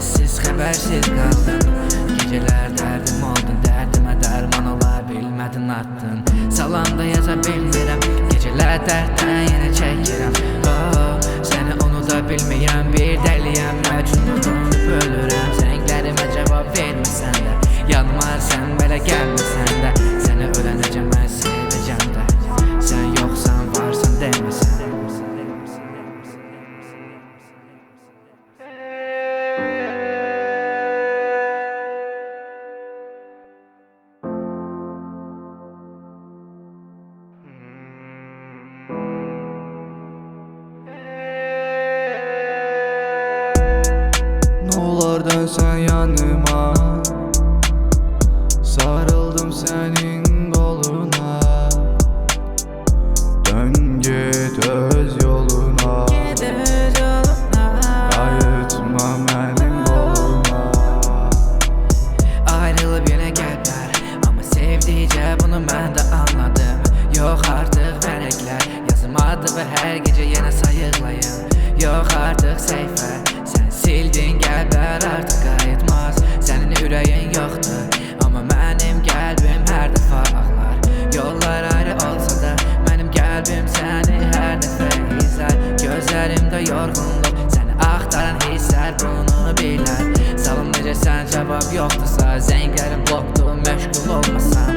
Sessiz xəbərsiz qaldım. Gecələr dərdim oldun, dərdimə dərman ola bilmədin, artdın. Salam da yaza bilmirəm, gecələr dərddən yenə çəkirəm. Səni unuda bilməyən bir dəliyəm, məcnunum, ölürəm. Zənglərimə cavab verməsən də, yanmarsan belə gəlməsən də. Səni ölənəcəm mən sevəcəm də, sən yoxsan varsan deməsən. N'olar dönsən yanıma, sarıldım sənin qoluna. Dön get öz yoluna, qayıtma mənim qoluma. Ayrılıb yenə gəlblər, amma sevdikcə bunu mən də anladım. Yox artıq vərəqlər, yazmadı və hər gecə yenə sayıqlayım. Yox artıq səhifə, sən sildin qəlblər artıq qayıtmaz. Sənin ürəyin yoxdur, amma mənim qəlbim hər dəfə ağlar. Yollar ayrı olsa da, mənim qəlbim səni hər dəfə izlər. Gözlərimdə yorğunluq, səni axtaran hisslər bunu bilər. Salım necə sən cavab yoxdursa, zənglərim blokdur, məşğul olmasan.